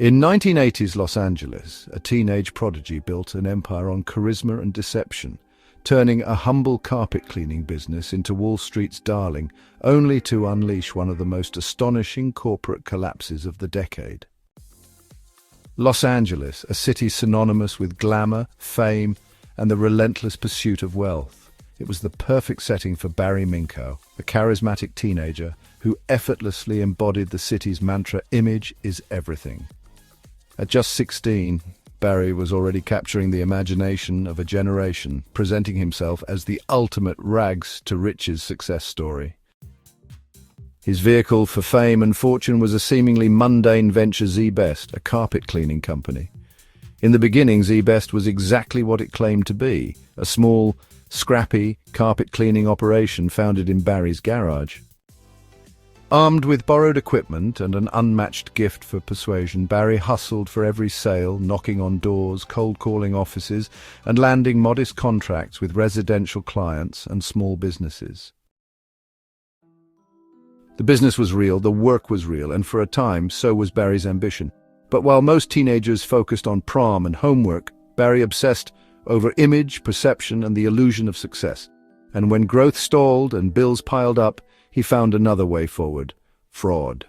In 1980s Los Angeles, a teenage prodigy built an empire on charisma and deception, turning a humble carpet-cleaning business into Wall Street's darling, only to unleash one of the most astonishing corporate collapses of the decade. Los Angeles, a city synonymous with glamour, fame, and the relentless pursuit of wealth. It was the perfect setting for Barry Minkow, a charismatic teenager who effortlessly embodied the city's mantra, "Image is everything." At just 16, Barry was already capturing the imagination of a generation, presenting himself as the ultimate rags-to-riches success story. His vehicle for fame and fortune was a seemingly mundane venture, ZZZZ, a carpet-cleaning company. In the beginning, ZZZZ was exactly what it claimed to be, a small, scrappy carpet-cleaning operation founded in Barry's garage. Armed with borrowed equipment and an unmatched gift for persuasion, Barry hustled for every sale, knocking on doors, cold-calling offices, and landing modest contracts with residential clients and small businesses. The business was real, the work was real, and for a time, so was Barry's ambition. But while most teenagers focused on prom and homework, Barry obsessed over image, perception, and the illusion of success. And when growth stalled and bills piled up, he found another way forward: fraud.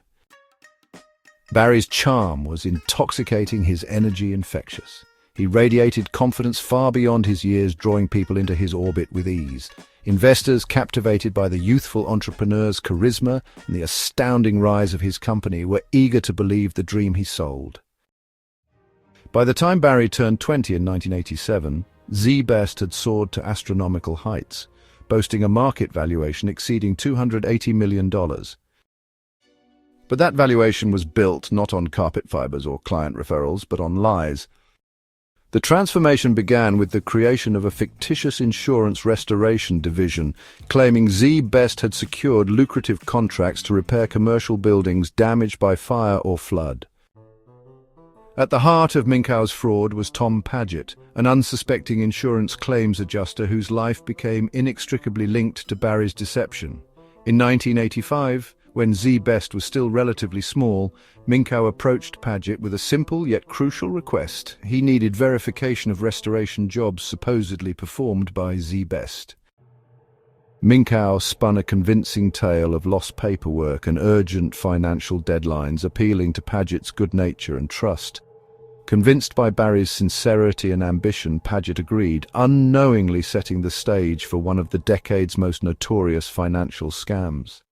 Barry's charm was intoxicating, his energy infectious. He radiated confidence far beyond his years, drawing people into his orbit with ease. Investors, captivated by the youthful entrepreneur's charisma and the astounding rise of his company, were eager to believe the dream he sold. By the time Barry turned 20 in 1987, ZZZZ had soared to astronomical heights, boasting a market valuation exceeding $280 million. But that valuation was built not on carpet fibers or client referrals, but on lies. The transformation began with the creation of a fictitious insurance restoration division, claiming ZZZZ had secured lucrative contracts to repair commercial buildings damaged by fire or flood. At the heart of Minkow's fraud was Tom Paget, an unsuspecting insurance claims adjuster whose life became inextricably linked to Barry's deception. In 1985, when ZZZZ was still relatively small, Minkow approached Paget with a simple yet crucial request. He needed verification of restoration jobs supposedly performed by ZZZZ. Minkow spun a convincing tale of lost paperwork and urgent financial deadlines, appealing to Paget's good nature and trust. Convinced by Barry's sincerity and ambition, Paget agreed, unknowingly setting the stage for one of the decade's most notorious financial scams.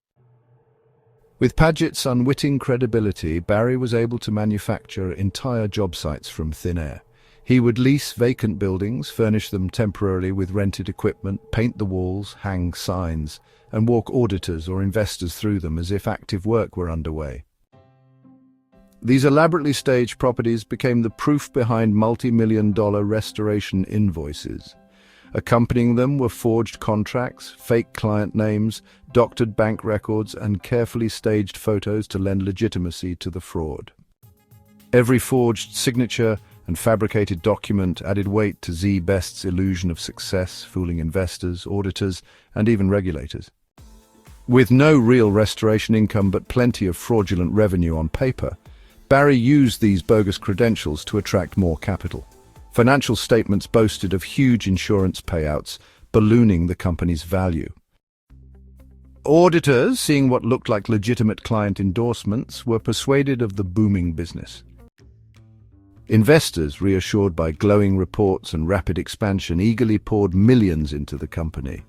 With Paget's unwitting credibility, Barry was able to manufacture entire job sites from thin air. He would lease vacant buildings, furnish them temporarily with rented equipment, paint the walls, hang signs, and walk auditors or investors through them as if active work were underway. These elaborately staged properties became the proof behind multi-million-dollar restoration invoices. Accompanying them were forged contracts, fake client names, doctored bank records, and carefully staged photos to lend legitimacy to the fraud. Every forged signature and fabricated document added weight to ZZZ's illusion of success, fooling investors, auditors, and even regulators. With no real restoration income but plenty of fraudulent revenue on paper, Barry used these bogus credentials to attract more capital. Financial statements boasted of huge insurance payouts, ballooning the company's value. Auditors, seeing what looked like legitimate client endorsements, were persuaded of the booming business. Investors, reassured by glowing reports and rapid expansion, eagerly poured millions into the company.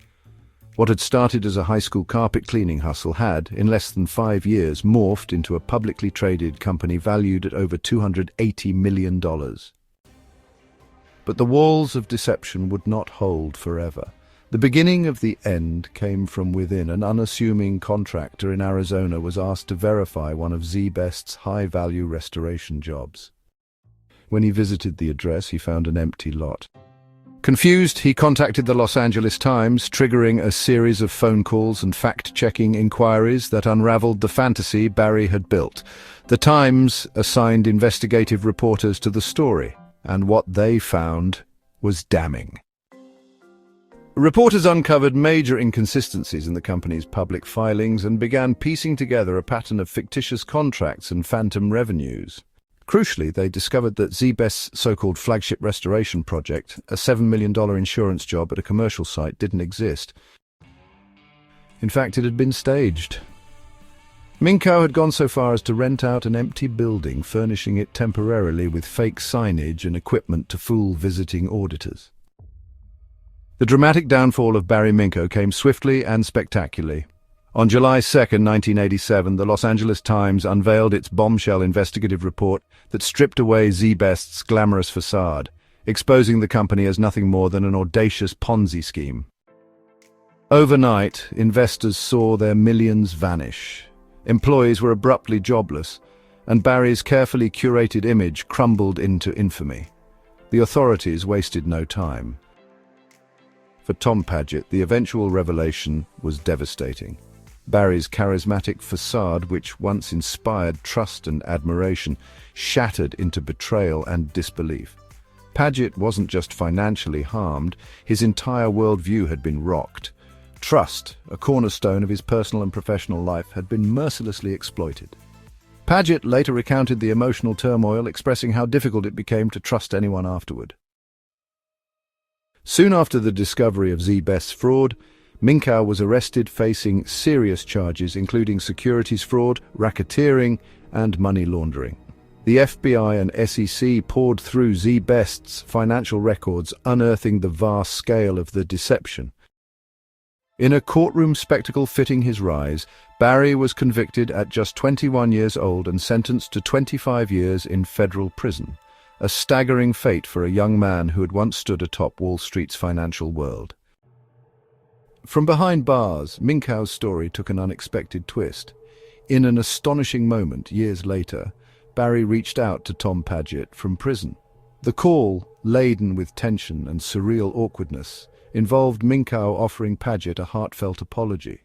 What had started as a high school carpet cleaning hustle had, in less than 5 years, morphed into a publicly traded company valued at over $280 million. But the walls of deception would not hold forever. The beginning of the end came from within. An unassuming contractor in Arizona was asked to verify one of ZZZ's high-value restoration jobs. When he visited the address, he found an empty lot. Confused, he contacted the Los Angeles Times, triggering a series of phone calls and fact-checking inquiries that unraveled the fantasy Barry had built. The Times assigned investigative reporters to the story, and what they found was damning. Reporters uncovered major inconsistencies in the company's public filings and began piecing together a pattern of fictitious contracts and phantom revenues. Crucially, they discovered that ZZZZ's so-called flagship restoration project, a $7 million insurance job at a commercial site, didn't exist. In fact, it had been staged. Minkow had gone so far as to rent out an empty building, furnishing it temporarily with fake signage and equipment to fool visiting auditors. The dramatic downfall of Barry Minkow came swiftly and spectacularly. On July 2, 1987, the Los Angeles Times unveiled its bombshell investigative report that stripped away ZZZZ's glamorous facade, exposing the company as nothing more than an audacious Ponzi scheme. Overnight, investors saw their millions vanish. Employees were abruptly jobless, and Barry's carefully curated image crumbled into infamy. The authorities wasted no time. For Tom Paget, the eventual revelation was devastating. Barry's charismatic facade, which once inspired trust and admiration, shattered into betrayal and disbelief. Paget wasn't just financially harmed, his entire worldview had been rocked. Trust, a cornerstone of his personal and professional life, had been mercilessly exploited. Paget later recounted the emotional turmoil, expressing how difficult it became to trust anyone afterward. Soon after the discovery of ZZZZ's fraud, Minkow was arrested, facing serious charges including securities fraud, racketeering, and money laundering. The FBI and SEC poured through ZZZZ's financial records, unearthing the vast scale of the deception. In a courtroom spectacle fitting his rise, Barry was convicted at just 21 years old and sentenced to 25 years in federal prison, a staggering fate for a young man who had once stood atop Wall Street's financial world. From behind bars, Minkow's story took an unexpected twist. In an astonishing moment, years later, Barry reached out to Tom Paget from prison. The call, laden with tension and surreal awkwardness, involved Minkow offering Paget a heartfelt apology.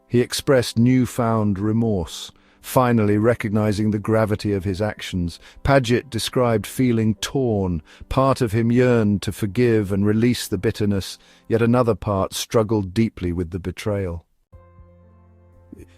He expressed newfound remorse, finally recognizing the gravity of his actions. Paget described feeling torn. Part of him yearned to forgive and release the bitterness, yet another part struggled deeply with the betrayal.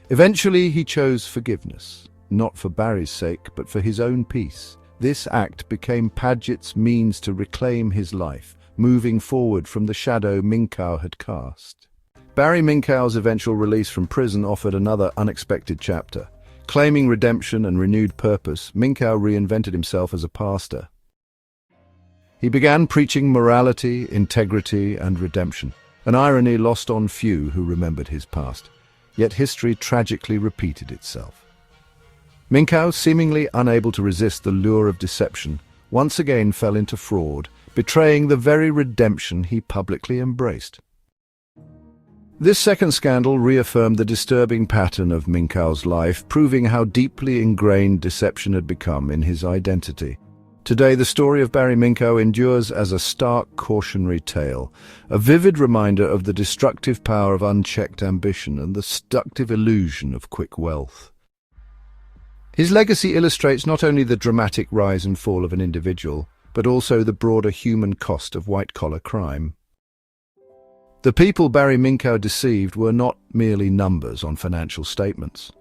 Eventually, he chose forgiveness, not for Barry's sake, but for his own peace. This act became Paget's means to reclaim his life, moving forward from the shadow Minkow had cast. Barry Minkow's eventual release from prison offered another unexpected chapter. Claiming redemption and renewed purpose, Minkow reinvented himself as a pastor. He began preaching morality, integrity, and redemption, an irony lost on few who remembered his past. Yet history tragically repeated itself. Minkow, seemingly unable to resist the lure of deception, once again fell into fraud, betraying the very redemption he publicly embraced. This second scandal reaffirmed the disturbing pattern of Minkow's life, proving how deeply ingrained deception had become in his identity. Today, the story of Barry Minkow endures as a stark cautionary tale, a vivid reminder of the destructive power of unchecked ambition and the seductive illusion of quick wealth. His legacy illustrates not only the dramatic rise and fall of an individual, but also the broader human cost of white-collar crime. The people Barry Minkow deceived were not merely numbers on financial statements.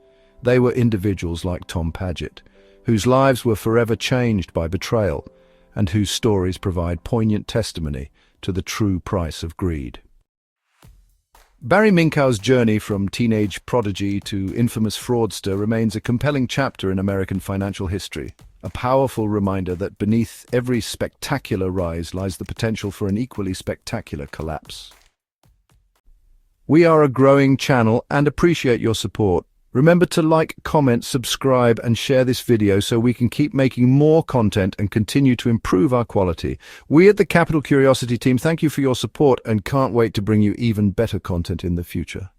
They were individuals like Tom Paget, whose lives were forever changed by betrayal, and whose stories provide poignant testimony to the true price of greed. Barry Minkow's journey from teenage prodigy to infamous fraudster remains a compelling chapter in American financial history, a powerful reminder that beneath every spectacular rise lies the potential for an equally spectacular collapse. We are a growing channel and appreciate your support. Remember to like, comment, subscribe, and share this video so we can keep making more content and continue to improve our quality. We at the Capital Curiosity team thank you for your support and can't wait to bring you even better content in the future.